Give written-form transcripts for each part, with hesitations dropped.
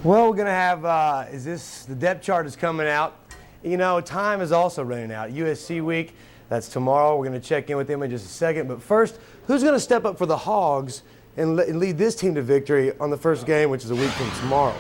Well, we're going to have, the depth chart is coming out. You know, time is also running out. USC week, that's tomorrow. We're going to check in with them in just a second. But first, who's going to step up for the Hogs and lead this team to victory on the first game, which is a week from tomorrow?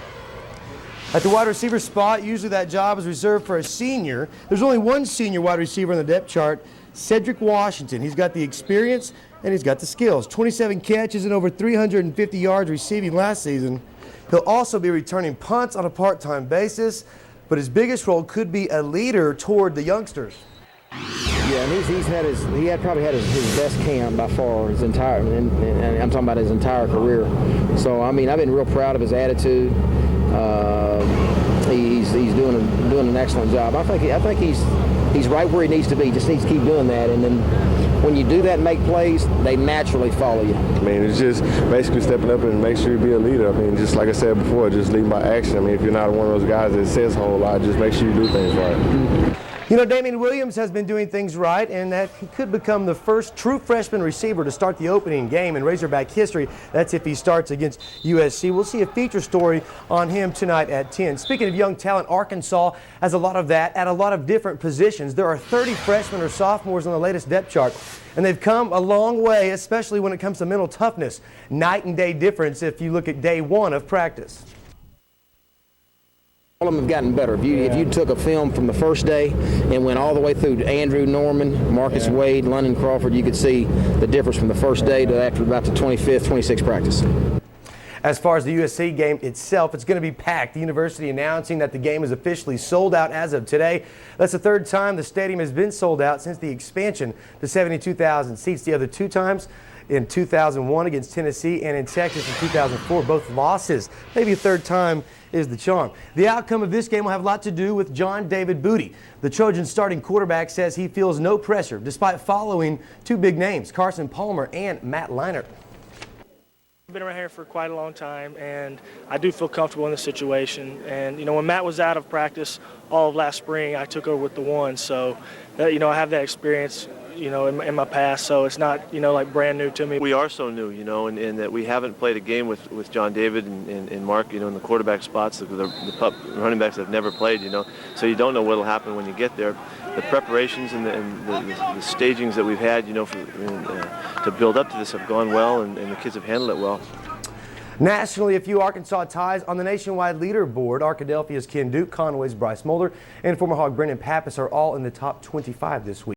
At the wide receiver spot, usually that job is reserved for a senior. There's only one senior wide receiver on the depth chart, Cedric Washington. He's got the experience and he's got the skills. 27 catches and over 350 yards receiving last season. He'll also be returning punts on a part-time basis, but his biggest role could be a leader toward the youngsters. Yeah, and he probably had his best camp by far his entire, and I'm talking about his entire career. So I mean, I've been real proud of his attitude. He's doing an excellent job. I think he's right where he needs to be. Just needs to keep doing that, and then when you do that and make plays, they naturally follow you. I mean, it's just basically stepping up and make sure you be a leader. I mean, just like I said before, just leading by action. I mean, if you're not one of those guys that says a whole lot, just make sure you do things right. You know, Damian Williams has been doing things right, and that he could become the first true freshman receiver to start the opening game in Razorback history. That's if he starts against USC. We'll see a feature story on him tonight at 10. Speaking of young talent, Arkansas has a lot of that at a lot of different positions. There are 30 freshmen or sophomores on the latest depth chart, and they've come a long way, especially when it comes to mental toughness. Night and day difference if you look at day one of practice. All of them have gotten better. If you took a film from the first day and went all the way through Andrew Norman, Marcus Wade, London Crawford, you could see the difference from the first day to after about the 25th, 26th practice. As far as the USC game itself, it's going to be packed. The university announcing that the game is officially sold out as of today. That's the third time the stadium has been sold out since the expansion to 72,000 seats. The other two times in 2001 against Tennessee and in Texas in 2004, both losses. Maybe a third time is the charm. The outcome of this game will have a lot to do with John David Booty. The Trojans starting quarterback says he feels no pressure despite following two big names, Carson Palmer and Matt Leinart. I've been around here for quite a long time, and I do feel comfortable in the situation. And, you know, when Matt was out of practice all of last spring, I took over with the one. So, you know, I have that experience, you know, in my past. So it's not, you know, like brand new to me. We are so new, you know, in that we haven't played a game with John David and Mark, you know, in the quarterback spots, the running backs have never played, you know. So you don't know what will happen when you get there. The preparations and the stagings that we've had, you know, to build up to this have gone well, and the kids have handled it well. Nationally, a few Arkansas ties on the nationwide leaderboard. Arkadelphia's Ken Duke, Conway's Bryce Mulder, and former Hog Brendan Pappas are all in the top 25 this week.